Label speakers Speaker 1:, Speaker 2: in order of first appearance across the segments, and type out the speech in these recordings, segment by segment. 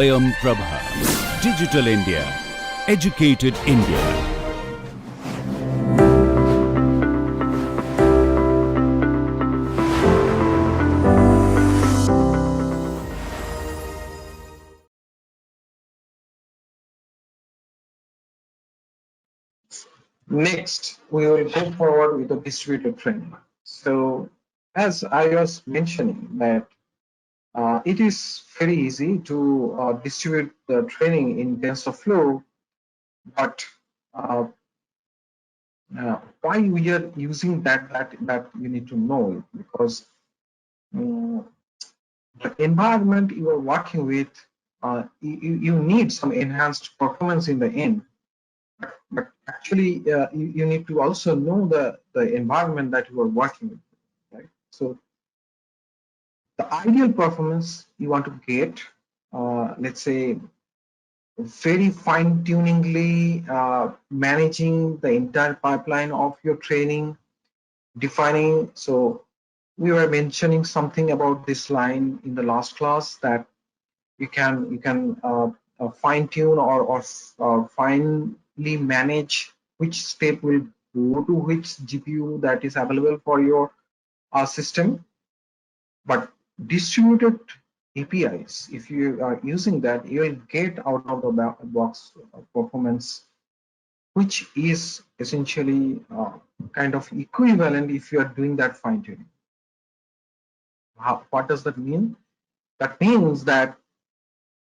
Speaker 1: Swayam Prabha. Digital India. Educated India.
Speaker 2: Next, we will go forward with the distributed training. So, as I was mentioning that it is very easy to distribute the training in TensorFlow, but why we are using that you need to know, because the environment you are working with, you need some enhanced performance in the end. But actually, you need to also know the environment that you are working with, right? So the ideal performance you want to get, let's say, very fine-tuningly managing the entire pipeline of your training, defining. So we were mentioning something about this line in the last class, that you can fine-tune or finely manage which step will go to which GPU that is available for your system. But distributed APIs, if you are using that, you will get out of the box performance, which is essentially kind of equivalent if you are doing that fine-tuning. What does that mean? That means that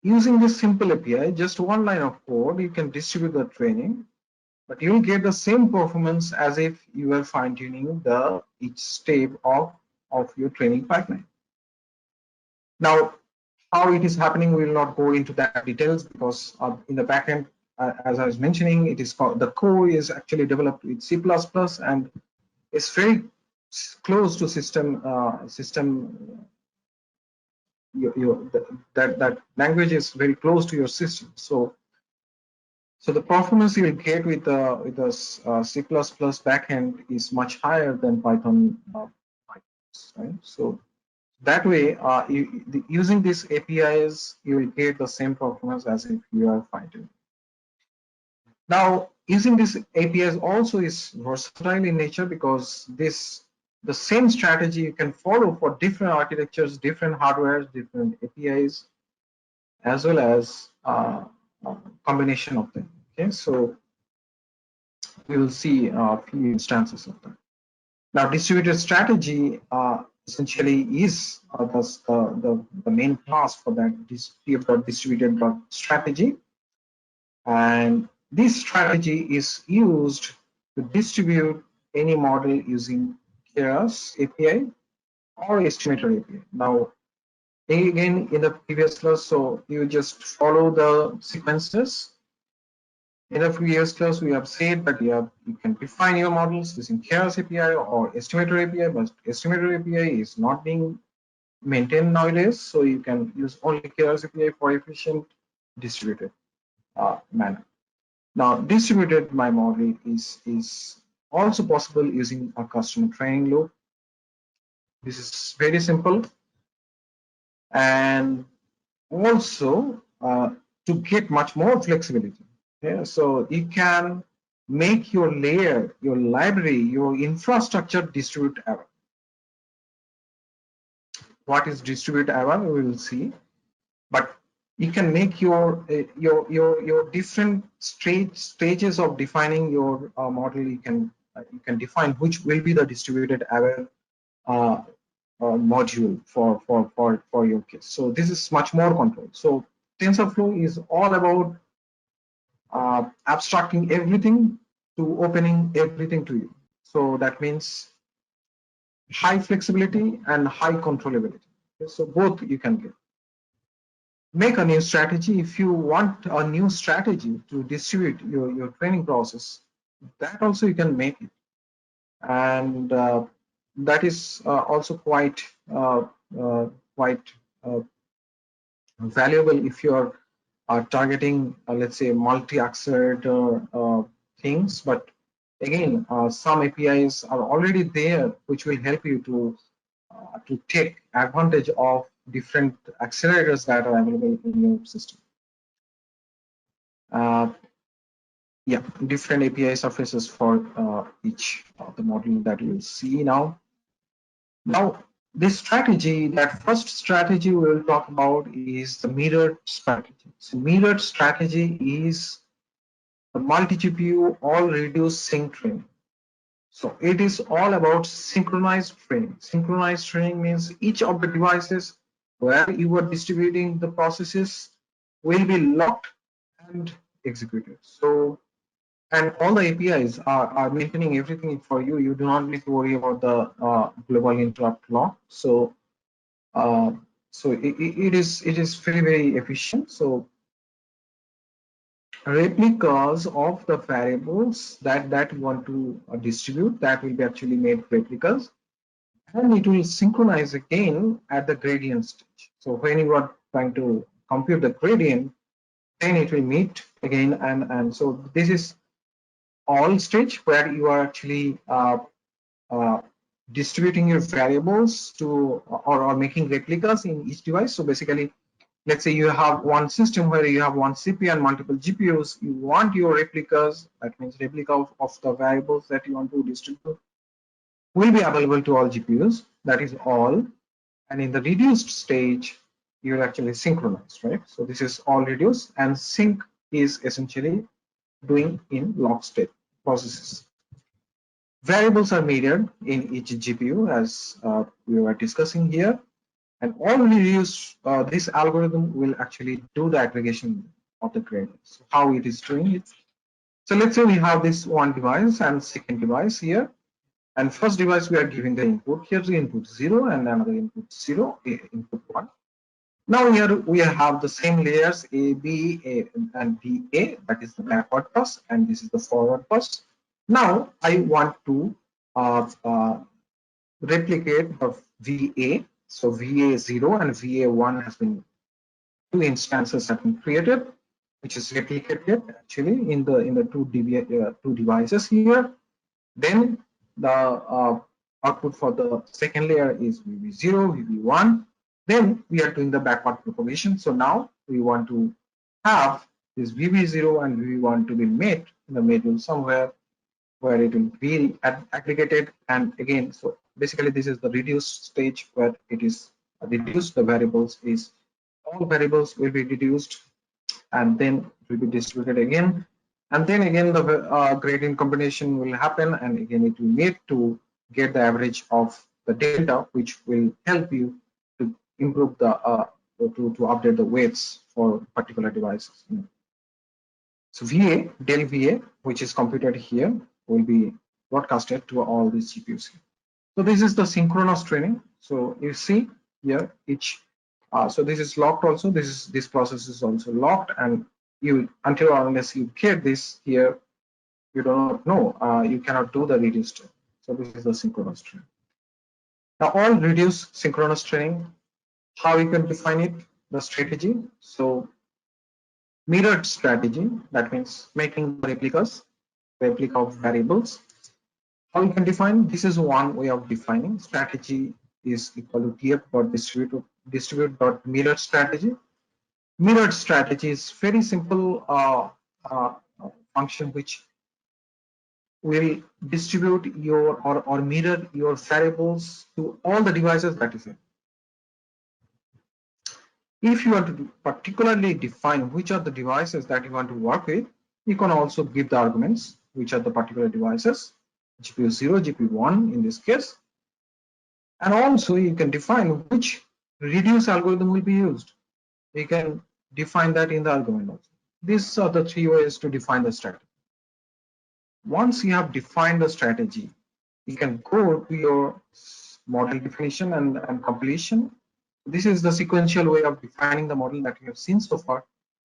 Speaker 2: using this simple API, just one line of code, you can distribute the training, but you'll get the same performance as if you were fine-tuning each step of your training pipeline. Now, how it is happening, we will not go into that details, because in the backend, as I was mentioning, it is called, the core is actually developed with C++, and it's very close to that language is very close to your system. So the performance you will get with the C++ backend is much higher than Python, right? So that way, using these APIs, you will get the same performance as if you are fine-tuning. Now, using these APIs also is versatile in nature, because the same strategy you can follow for different architectures, different hardware, different APIs, as well as combination of them. Okay, so we will see a few instances of that. Now, distributed strategy essentially is the main class for that distributed strategy, and this strategy is used to distribute any model using Keras API or estimator API. Now, again, in the previous class, so you just follow the sequences. In the previous class, we have said that you can define your models using Keras API or estimator API, but estimator API is not being maintained nowadays, so you can use only Keras API for efficient distributed manner. Now, distributed my model is also possible using a custom training loop. This is very simple, and also to get much more flexibility. Yeah, so you can make your layer, your library, your infrastructure distributed ever. What is distributed ever? We will see, but you can make your different stages of defining your model. You can define which will be the distributed aware module for your case. So this is much more control. So TensorFlow is all about abstracting everything to opening everything to you. So that means high flexibility and high controllability. Okay, so both you can get. Make a new strategy. If you want a new strategy to distribute your training process, that also you can make it. And that is also quite valuable if you are targeting, let's say, multi-accelerator things. But again, some APIs are already there, which will help you to take advantage of different accelerators that are available in your system. Yeah, different API surfaces for each of the module that you'll see now. Now, this strategy, that first strategy we'll talk about is the mirrored strategy. So mirrored strategy is the multi-GPU all reduced sync training. So it is all about synchronized training. Synchronized training means each of the devices where you are distributing the processes will be locked and executed. So, and all the APIs are maintaining everything for you. You do not need to worry about the global interrupt lock. So, it is very efficient. So replicas of the variables that you want to distribute, that will be actually made replicas, and it will synchronize again at the gradient stage. So when you are trying to compute the gradient, then it will meet again, and so this is all stage where you are actually uh, distributing your variables to, or making replicas in each device. So basically, let's say you have one system where you have one CPU and multiple GPUs. You want your replicas, that means replica of the variables that you want to distribute, will be available to all GPUs. That is all. And in the reduced stage, you're actually synchronized, right? So this is all reduced, and sync is essentially doing in lock state processes. Variables are mirrored in each GPU, as we were discussing here. And all reduced, this algorithm will actually do the aggregation of the gradients. So how it is doing it? So let's say we have this one device and second device here. And first device, we are giving the input. Here's the input 0 and another input 0, input 1. Now here we have the same layers A, B, A, and B, A. That is the backward pass, and this is the forward pass. Now I want to replicate the VA. So VA0 and VA1 has been, two instances have been created, which is replicated actually in the two devices here. Then the output for the second layer is VB0, VB1. Then we are doing the backward propagation. So now we want to have this VB0 and VB1 to be made in the middle somewhere where it will be aggregated. And again, so basically this is the reduced stage where it is reduced. The variables is, all variables will be reduced and then it will be distributed again. And then again, the gradient combination will happen, and again it will need to get the average of the delta, which will help you to improve the to update the weights for particular devices. So VA, del VA, which is computed here, will be broadcasted to all these GPUs here. So this is the synchronous training. So you see here each. So this is locked also. This process is also locked, and you, until or unless you get this here, you do not know. You cannot do the reduced training. So this is the synchronous training. Now all reduced synchronous training, how you can define it, the strategy. So mirrored strategy, that means making replicas, replica of variables. How you can define, this is one way of defining. Strategy is equal to distribute dot mirrored strategy. Mirrored strategy is very simple uh, function which will distribute your or mirror your variables to all the devices that is in. If you want to particularly define which are the devices that you want to work with, you can also give the arguments which are the particular devices, GPU0, GPU1 in this case. And also you can define which reduce algorithm will be used. You can define that in the argument also. These are the three ways to define the strategy. Once you have defined the strategy, you can go to your model definition and completion. This is the sequential way of defining the model that you have seen so far.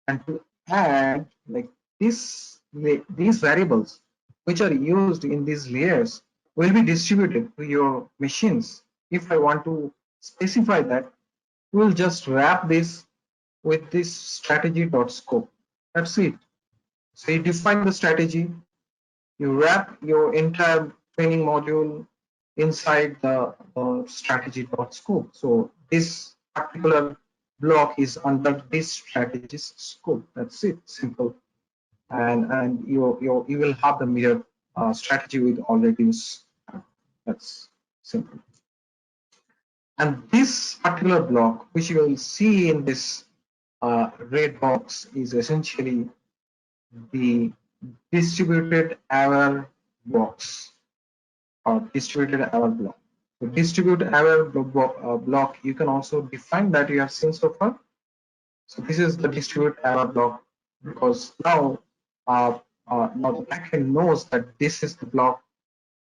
Speaker 2: And to add like these variables which are used in these layers will be distributed to your machines. If I want to specify that, we'll just wrap this with this strategy.scope. That's it. So you define the strategy, you wrap your entire training module inside the strategy.scope. So this particular block is under this strategy's scope. That's it, simple. And you will have the mirror strategy with all reduce. That's simple. And this particular block, which you will see in this red box, is essentially the distributed error box or distributed error block. So distributed error block, you can also define that you have seen so far. So this is the distributed error block, because now now the backend knows that this is the block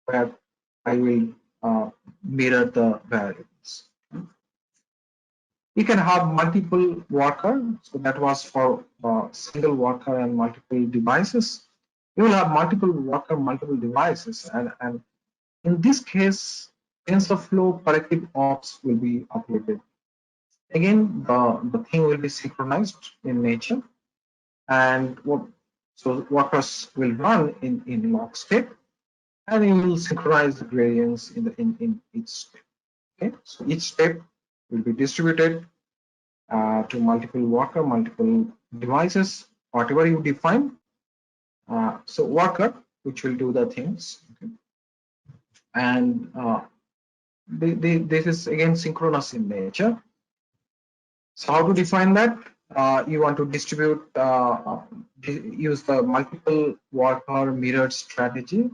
Speaker 2: where I will mirror the variables. You can have multiple worker, so that was for single worker and multiple devices. You will have multiple worker, multiple devices, and in this case, TensorFlow corrective ops will be uploaded. Again, the thing will be synchronized in nature, and so workers will run in lockstep, and you will synchronize the gradients in each step. Okay, so each step will be distributed to multiple worker, multiple devices, whatever you define. So worker, which will do the things, okay. And this is again synchronous in nature. So how to define that? You want to distribute, use the multiple worker mirrored strategy.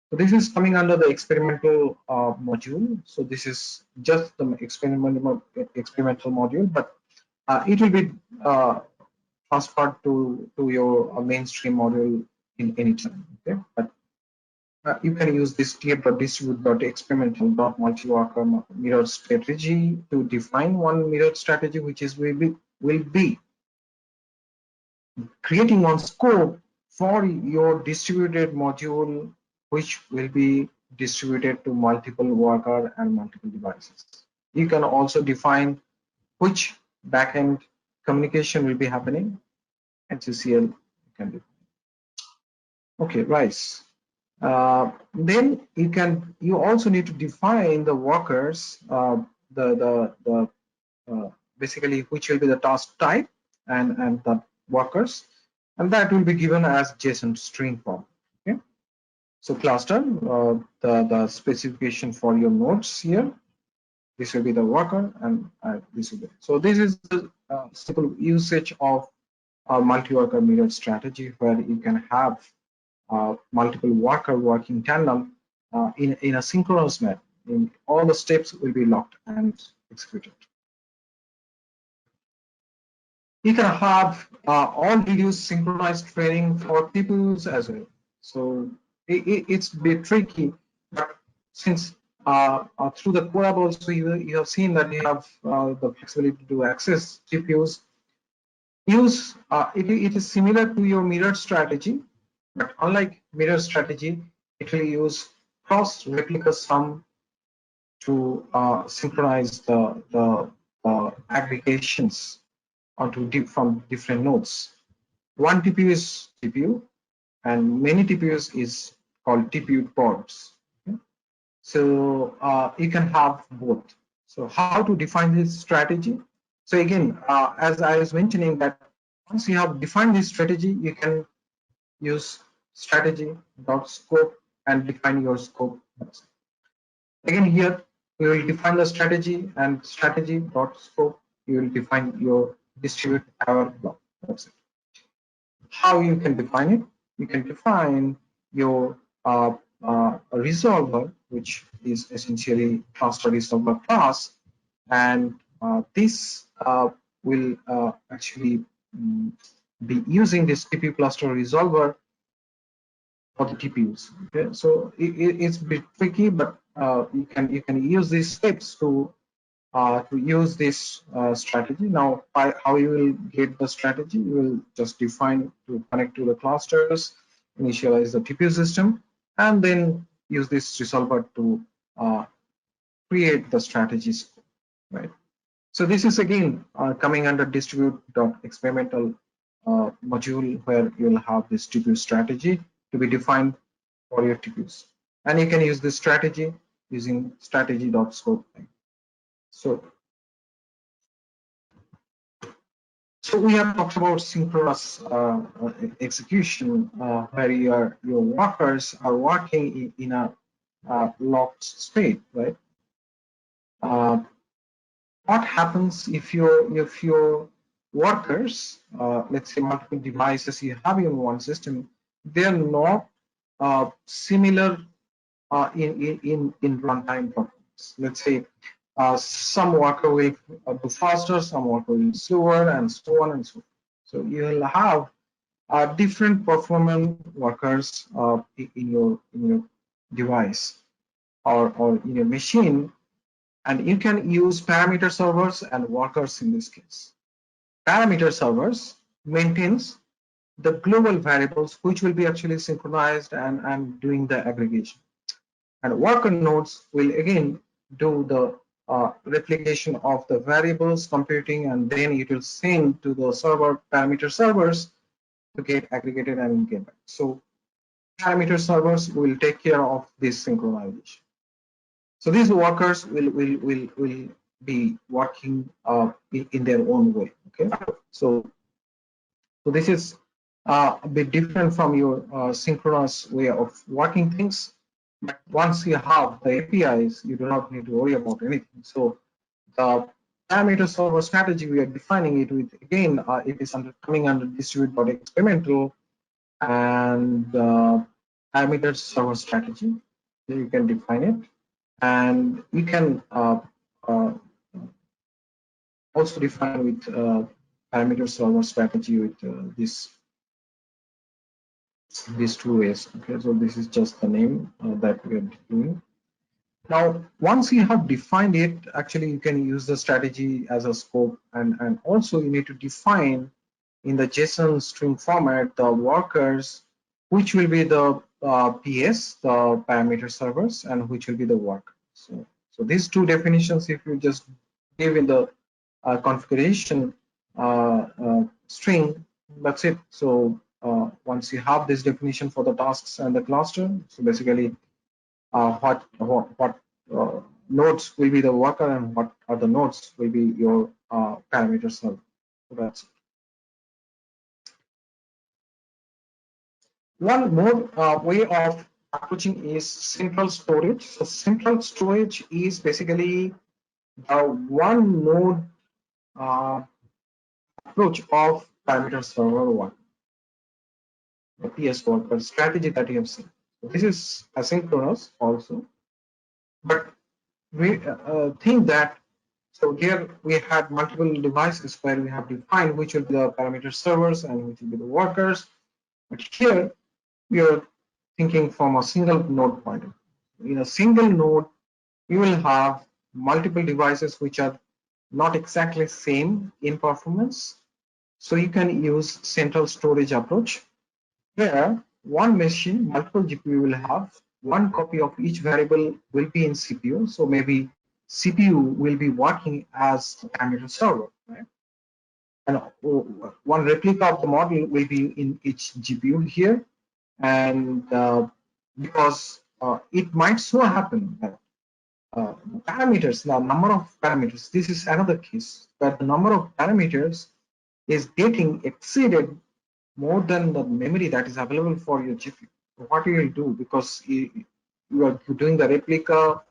Speaker 2: So this is coming under the experimental module. So this is just the experimental module, but it will be transferred to your mainstream module in any time. Okay, but you can use this tf.distribute.experimental.multi-worker mirror strategy to define one mirror strategy, which is will be creating one scope for your distributed module, which will be distributed to multiple worker and multiple devices. You can also define which backend communication will be happening. HCL you can define. Okay, right. Then you also need to define the workers, basically which will be the task type and the workers, and that will be given as JSON string form. Okay, so cluster, the specification for your nodes here. This will be the worker, and this will be. So this is the simple usage of a multi-worker mirrored strategy, where you can have multiple worker working tandem in a synchronous manner. In all the steps will be locked and executed. You can have all reduced synchronized training for TPUs as well. So it's a bit tricky, but since through the Colab also you have seen that you have the flexibility to access TPUs. It is similar to your mirrored strategy, but unlike mirror strategy, it will use cross replica sum to synchronize the aggregations onto from different nodes. One TPU is TPU, and many TPUs is called TPU pods. Okay? So you can have both. So how to define this strategy? So again, as I was mentioning, that once you have defined this strategy, you can use strategy.scope and define your scope. Again, here we will define the strategy, and strategy.scope you will define your distribute error block. That's it. How you can define it? You can define your resolver, which is essentially cluster resolver class, and this will actually be using this TPU cluster resolver for the TPUs. Okay, so it's a bit tricky, but you can use these steps to use this strategy. Now, how you will get the strategy? You will just define to connect to the clusters, initialize the TPU system, and then use this resolver to create the strategies. Right. So this is again coming under distribute.experimental module, where you will have this TPU strategy to be defined for your TPUs, and you can use this strategy using strategy.scope. So So we have talked about synchronous execution, where your workers are working in a locked state, right? What happens if your workers, let's say multiple devices you have in one system, they are not similar in runtime performance. Let's say some worker will do faster, some worker will slower, and so on and so forth. So you will have different performance workers in your device or in your machine, and you can use parameter servers and workers in this case. Parameter servers maintains the global variables which will be actually synchronized and doing the aggregation. And worker nodes will again do the replication of the variables computing, and then it will send to the server parameter servers to get aggregated and get back. So parameter servers will take care of this synchronization. So these workers will be working in their own way. Okay, so this is a bit different from your synchronous way of working things. But once you have the APIs, you do not need to worry about anything. So the parameter solver strategy, we are defining it with, again, it is coming under distribute.experimental and parameter solver strategy. So you can define it, and you can uh, also define with parameter solver strategy with these two ways. Okay, so this is just the name that we are doing. Now, once you have defined it, actually you can use the strategy as a scope, and also you need to define in the JSON string format the workers, which will be the PS, the parameter servers, and which will be the worker. So these two definitions, if you just give in the configuration string, that's it. So once you have this definition for the tasks and the cluster, so basically what nodes will be the worker and what are the nodes will be your parameter server. So that's it. One more way of approaching is central storage. So central storage is basically the one node approach of parameter server one, the PS worker strategy that you have seen. So this is asynchronous also, but we think that, so here we had multiple devices where we have defined which will be the parameter servers and which will be the workers. But here we are thinking from a single node point of view. In a single node, you will have multiple devices which are not exactly same in performance. So you can use central storage approach, where one machine, multiple GPU will have one copy of each variable will be in CPU. So maybe CPU will be working as a parameter server, right? And one replica of the model will be in each GPU here. And because it might so happen that parameters, the number of parameters, this is another case where the number of parameters is getting exceeded more than the memory that is available for your GPU. What you will do, because you are doing the replica,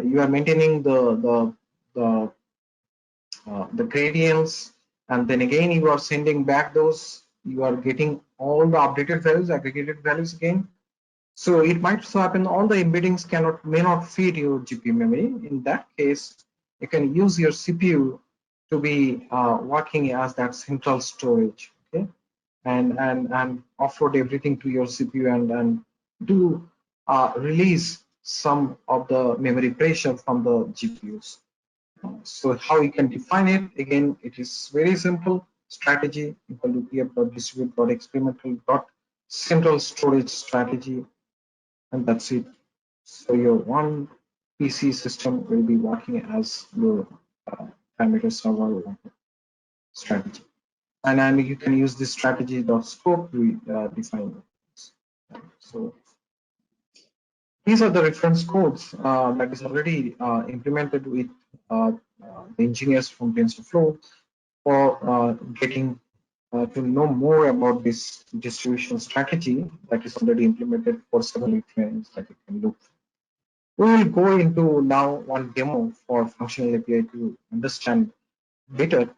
Speaker 2: you are maintaining the gradients, and then again you are sending back those. You are getting all the updated values, aggregated values again. So it might so happen all the embeddings may not feed your GPU memory. In that case, you can use your CPU to be working as that central storage, okay, and offload everything to your CPU and do release some of the memory pressure from the GPUs. So how you can define it? Again, it is very simple. Strategy equal to pf.distribute.experimental.central storage strategy, and that's it. So your one PC system will be working as your parameter server strategy, and you can use this strategy scope to define it. So these are the reference codes that is already implemented with the engineers from TensorFlow. for getting to know more about this distribution strategy that is already implemented for several APIs that you can look. We will go into now one demo for functional API to understand better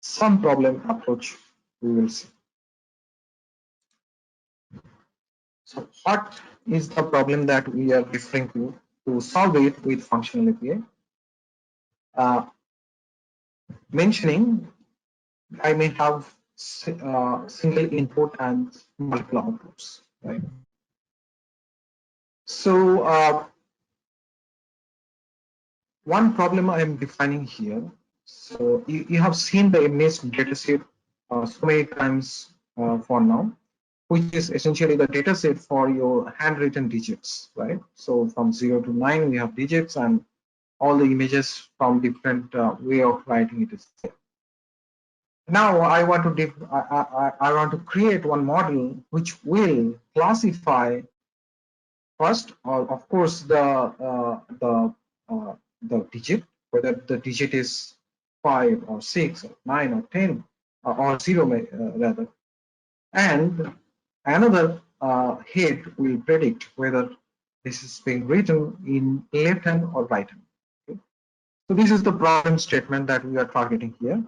Speaker 2: some problem approach we will see. So what is the problem that we are referring to solve it with functional API? Mentioning I may have single input and multiple outputs, right? So one problem I am defining here. So you have seen the image dataset so many times for now, which is essentially the dataset for your handwritten digits, right? So from 0 to 9, we have digits, and all the images from different way of writing it is there. Now I want to I want to create one model which will classify first, of course, the digit, whether the digit is 5 or 6 or 9 or 10 or 0 rather, and another head will predict whether this is being written in left hand or right hand. Okay? So this is the problem statement that we are targeting here.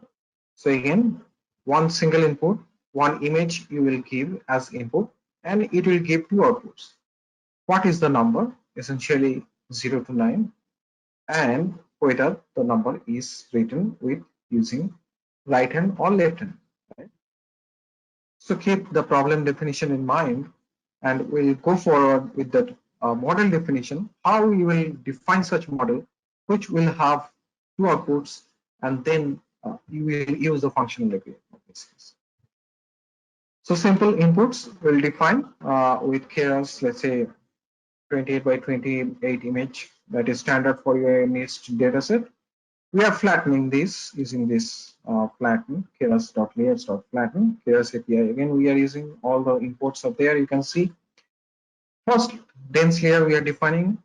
Speaker 2: So again, one single input, one image you will give as input, and it will give two outputs. What is the number? Essentially 0 to 9, and whether the number is written with using right hand or left hand. Right? So keep the problem definition in mind, and we'll go forward with that model definition, how we will define such model, which will have two outputs, and then you will use the functional API of this case. So simple inputs will define with chaos, let's say 28 by 28 image that is standard for your image data set. We are flattening this using this flatten keras.layers.flatten keras API. Again, we are using all the imports up there. You can see first dense layer we are defining,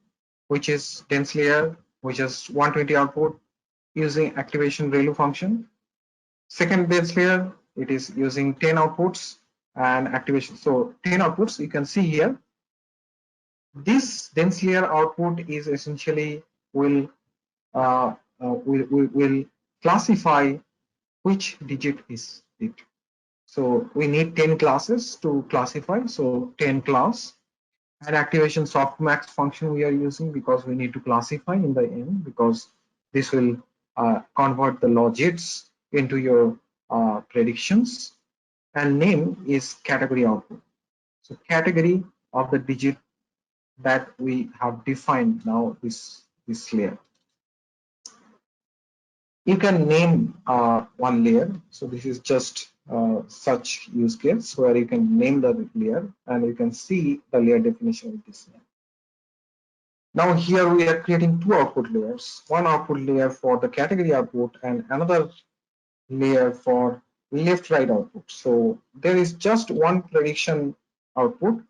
Speaker 2: which is dense layer, which is 120 output using activation ReLU function. Second dense layer, it is using 10 outputs and activation. So 10 outputs you can see here. This dense layer output is essentially will classify which digit is it. So we need 10 classes to classify. So 10 class and activation softmax function we are using because we need to classify in the end, because this will convert the logits into your predictions, and name is category output. So category of the digit that we have defined now this layer. You can name one layer. So this is just such use case where you can name the layer and you can see the layer definition of this layer. Now here we are creating two output layers, one output layer for the category output and another layer for left right output. So there is just one prediction output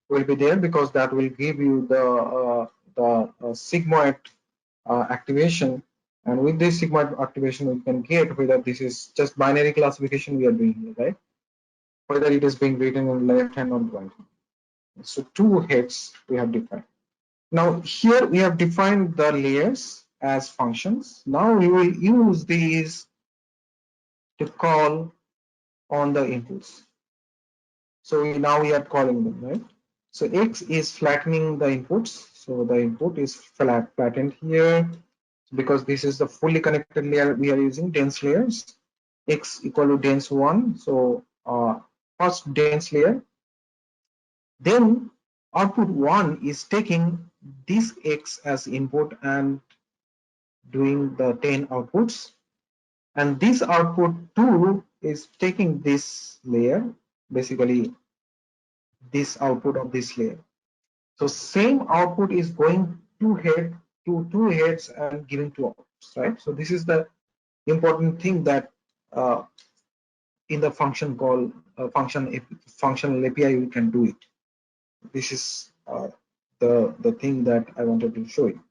Speaker 2: will be there because that will give you the sigmoid activation, and with this sigmoid activation we can get whether this is just binary classification we are doing here, right? Whether it is being written on left hand or right hand. So two heads we have defined. Now here we have defined the layers as functions. Now we will use these to call on the inputs. So now we are calling them, right? So X is flattening the inputs. So the input is flattened here because this is the fully connected layer we are using, dense layers. X equal to dense 1. So first dense layer. Then output 1 is taking this X as input and doing the 10 outputs. And this output 2 is taking this layer, basically this output of this layer. So same output is going to two heads and giving two outputs, right? So this is the important thing that in the function call functional API we can do it. This is the thing that I wanted to show you.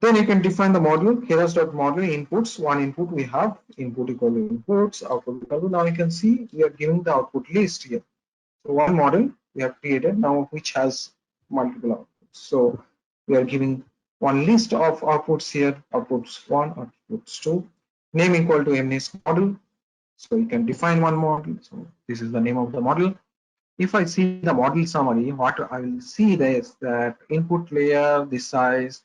Speaker 2: Then you can define the module, keras.module inputs. One input we have, input equal to inputs, output equal to. Now you can see we are giving the output list here. So one model we have created now which has multiple outputs. So we are giving one list of outputs here, outputs 1, outputs 2, name equal to MNIST model. So you can define one model. So this is the name of the model. If I see the model summary, what I will see there is that input layer, this size,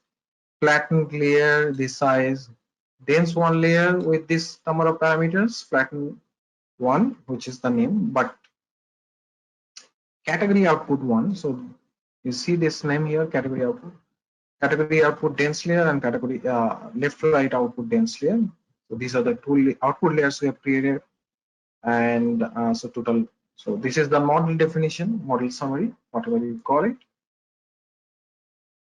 Speaker 2: flattened layer, this size, dense one layer with this number of parameters, flattened one, which is the name, but category output one. So you see this name here, category output dense layer and category left right output dense layer. So these are the two output layers we have created, and so total. So this is the model definition, model summary, whatever you call it.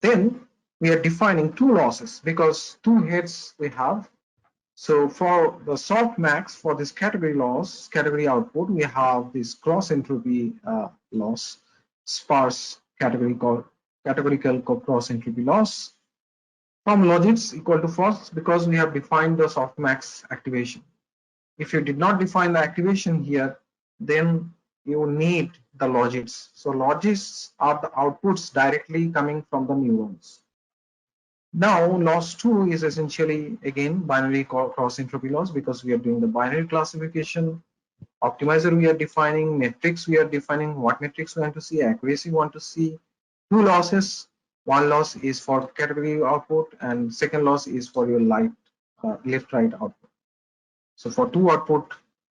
Speaker 2: Then we are defining two losses because two heads we have. So for the softmax for this category loss, category output, we have this cross entropy loss, sparse categorical cross entropy loss from logits equal to false because we have defined the softmax activation. If you did not define the activation here, then you need the logits. So logits are the outputs directly coming from the neurons. Now, loss 2 is essentially again binary cross entropy loss because we are doing the binary classification. Optimizer we are defining, metrics we are defining, what metrics we want to see, accuracy we want to see. Two losses, one loss is for category output and second loss is for your left right output. So for two output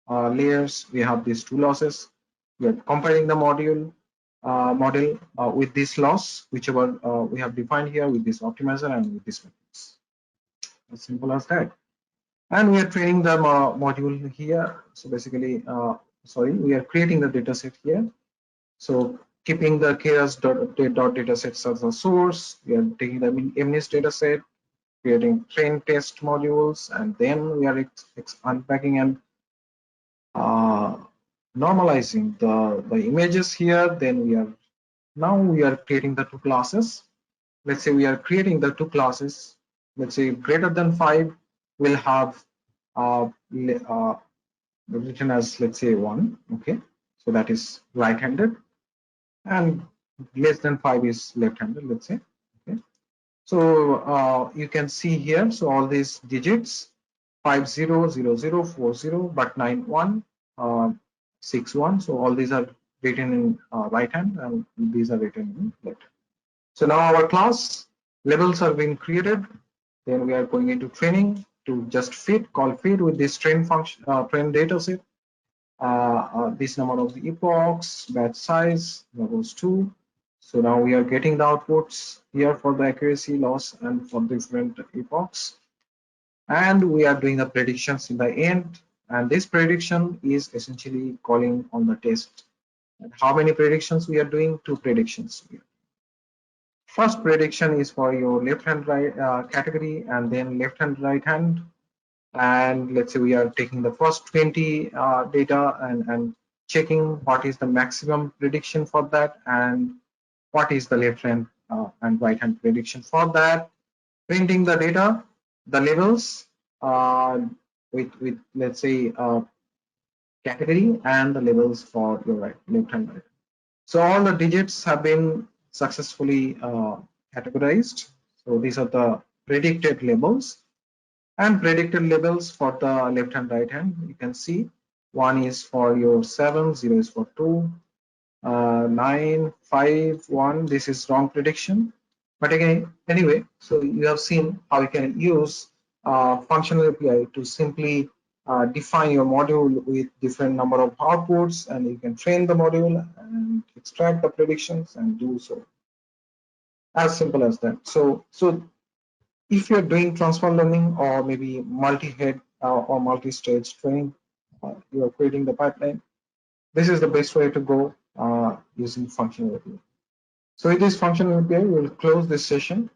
Speaker 2: layers, we have these two losses. We are comparing the model with this loss, whichever we have defined here with this optimizer and with this matrix. As simple as that. And we are training the module here. So basically, we are creating the data set here. So keeping the keras.data sets as a source, we are taking the MNIST data set, creating train test modules, and then we are unpacking and normalizing the images here. Then we are creating the two classes. Let's say we are creating the two classes. Let's say greater than 5 will have written as, let's say, 1. Okay, so that is right-handed, and less than 5 is left-handed, let's say. Okay, so you can see here, so all these digits 500040 but 91 61, so all these are written in right hand and these are written in left. So now our class labels are being created. Then we are going into training to just call fit with this train function, train data set. This number of the epochs, batch size, levels 2. So now we are getting the outputs here for the accuracy loss and for different epochs. And we are doing the predictions in the end. And this prediction is essentially calling on the test. And how many predictions we are doing? 2 predictions here. First prediction is for your left hand right category and then left hand right hand. And let's say we are taking the first 20 data and checking what is the maximum prediction for that and what is the left hand and right hand prediction for that. Printing the data, the labels with let's say category and the labels for your left hand right. So all the digits have been successfully categorized. So these are the predicted labels and predicted labels for the left hand right hand. You can see 1 is for your 7, 0 is for 2, 9, 5, 1. This is wrong prediction. But again, anyway, so you have seen how you can use functional API to simply define your module with different number of outputs, and you can train the module and extract the predictions and do so. As simple as that. So if you're doing transfer learning or maybe multi-head or multi-stage training, you are creating the pipeline. This is the best way to go using functional API. So with this functional API, we'll close this session.